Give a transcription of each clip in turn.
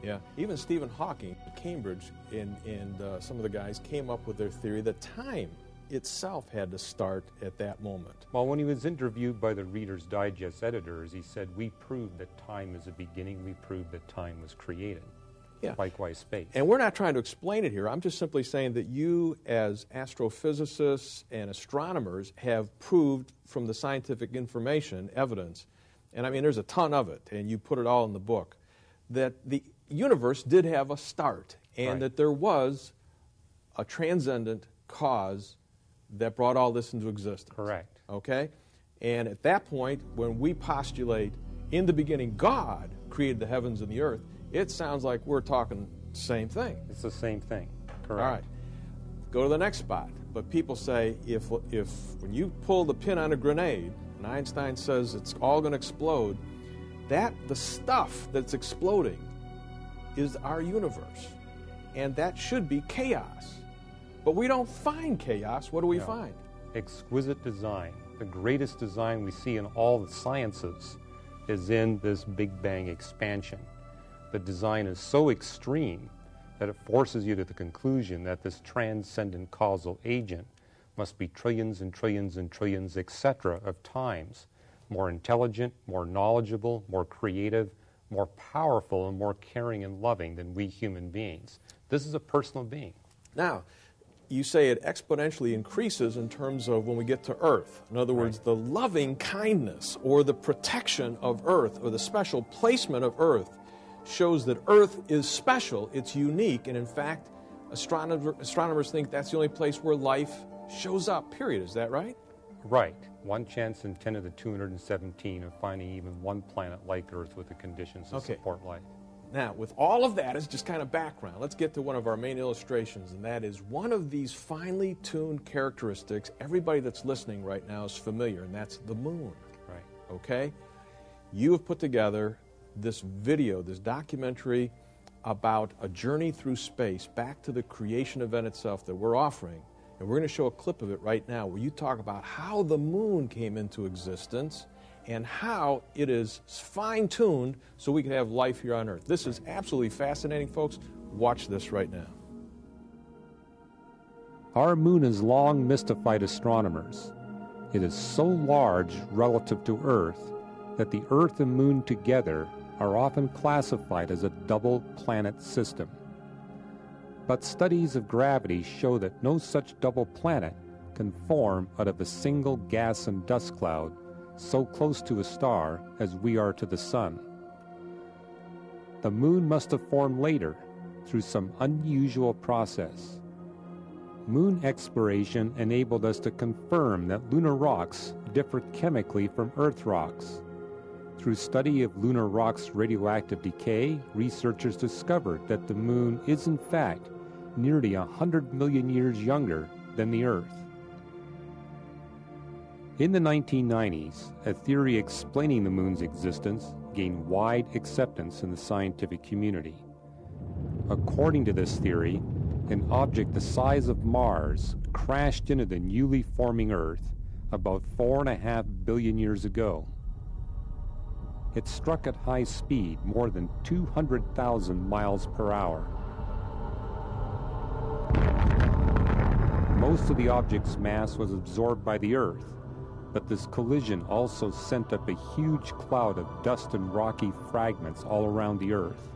Yeah, even Stephen Hawking at Cambridge and some of the guys came up with their theory that time itself had to start at that moment. Well, when he was interviewed by the Reader's Digest editors, he said, we proved that time is a beginning, we proved that time was created. Yeah. Likewise, space. And we're not trying to explain it here. I'm just simply saying that you, as astrophysicists and astronomers, have proved from the scientific information, evidence, and I mean there's a ton of it, and you put it all in the book, that the universe did have a start, and that there was a transcendent cause that brought all this into existence. Correct. Okay? And at that point, when we postulate, in the beginning, God created the heavens and the earth, it sounds like we're talking the same thing. It's the same thing. Correct. All right. Go to the next spot. But people say, if when you pull the pin on a grenade, and Einstein says it's all going to explode, that the stuff that's exploding is our universe. And that should be chaos. But we don't find chaos. What do we find? Exquisite design. The greatest design we see in all the sciences is in this Big Bang expansion. The design is so extreme that it forces you to the conclusion that this transcendent causal agent must be trillions and trillions and trillions, etc., of times more intelligent, more knowledgeable, more creative, more powerful, and more caring and loving than we human beings. This is a personal being. Now, you say it exponentially increases in terms of when we get to Earth. In other words, the loving kindness or the protection of Earth or the special placement of Earth shows that Earth is special, it's unique, and in fact, astronomers think that's the only place where life shows up, period. Is that right? Right. 1 chance in 10 to the 217 of finding even one planet like Earth with the conditions to support life. Now, with all of that as just kind of background, let's get to one of our main illustrations, and that is one of these finely tuned characteristics everybody that's listening right now is familiar, and that's the moon. Right. Okay? You have put together this video, this documentary about a journey through space back to the creation event itself that we're offering. And we're going to show a clip of it right now where you talk about how the moon came into existence and how it is fine-tuned so we can have life here on Earth. This is absolutely fascinating, folks. Watch this right now. Our moon has long mystified astronomers. It is so large relative to Earth that the Earth and moon together are often classified as a double planet system. But studies of gravity show that no such double planet can form out of a single gas and dust cloud so close to a star as we are to the sun. The moon must have formed later through some unusual process. Moon exploration enabled us to confirm that lunar rocks differ chemically from Earth rocks. Through study of lunar rocks' radioactive decay, researchers discovered that the moon is in fact nearly 100 million years younger than the Earth. In the 1990s, a theory explaining the moon's existence gained wide acceptance in the scientific community. According to this theory, an object the size of Mars crashed into the newly forming Earth about 4.5 billion years ago. It struck at high speed, more than 200,000 miles per hour. Most of the object's mass was absorbed by the Earth, but this collision also sent up a huge cloud of dust and rocky fragments all around the Earth.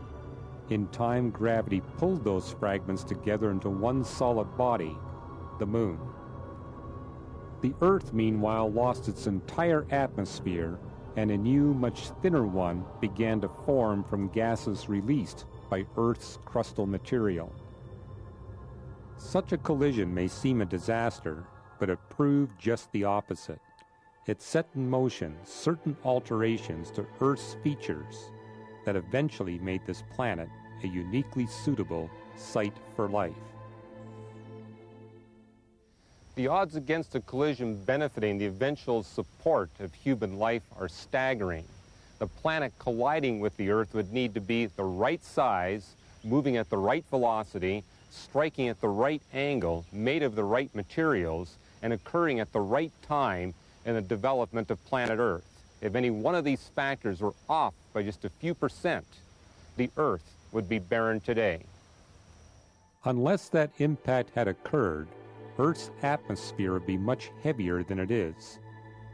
In time, gravity pulled those fragments together into one solid body, the moon. The Earth, meanwhile, lost its entire atmosphere, and a new, much thinner one began to form from gases released by Earth's crustal material. Such a collision may seem a disaster, but it proved just the opposite. It set in motion certain alterations to Earth's features that eventually made this planet a uniquely suitable site for life. The odds against a collision benefiting the eventual support of human life are staggering. The planet colliding with the Earth would need to be the right size, moving at the right velocity, striking at the right angle, made of the right materials, and occurring at the right time in the development of planet Earth. If any one of these factors were off by just a few %, the Earth would be barren today. Unless that impact had occurred, Earth's atmosphere would be much heavier than it is,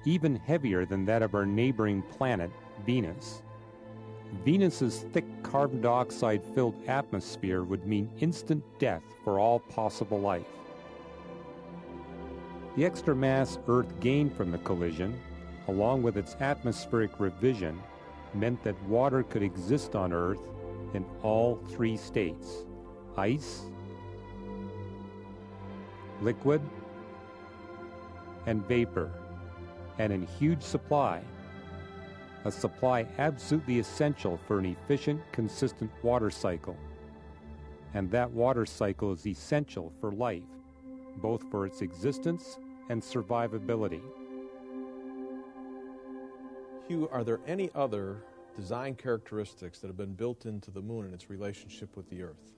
even heavier than that of our neighboring planet, Venus. Venus's thick carbon dioxide-filled atmosphere would mean instant death for all possible life. The extra mass Earth gained from the collision, along with its atmospheric revision, meant that water could exist on Earth in all three states: ice, liquid, and vapor, and in huge supply, a supply absolutely essential for an efficient, consistent water cycle. And that water cycle is essential for life, both for its existence and survivability. Hugh, are there any other design characteristics that have been built into the moon and its relationship with the Earth?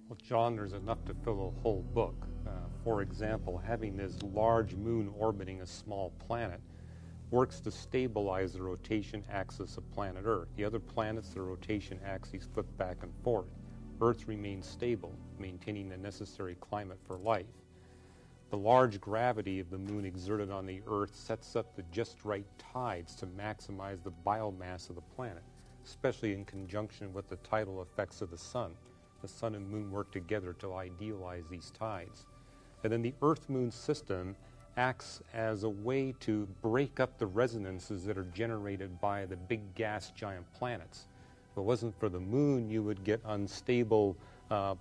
Well, John, there's enough to fill a whole book. For example, having this large moon orbiting a small planet works to stabilize the rotation axis of planet Earth. The other planets, the rotation axes flip back and forth. Earth remains stable, maintaining the necessary climate for life. The large gravity of the moon exerted on the Earth sets up the just right tides to maximize the biomass of the planet, especially in conjunction with the tidal effects of the sun. The sun and moon work together to idealize these tides. And then the Earth-Moon system acts as a way to break up the resonances that are generated by the big gas giant planets. If it wasn't for the moon, you would get unstable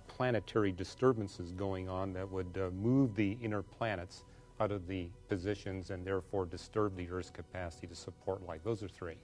planetary disturbances going on that would move the inner planets out of the positions and therefore disturb the Earth's capacity to support life. Those are three.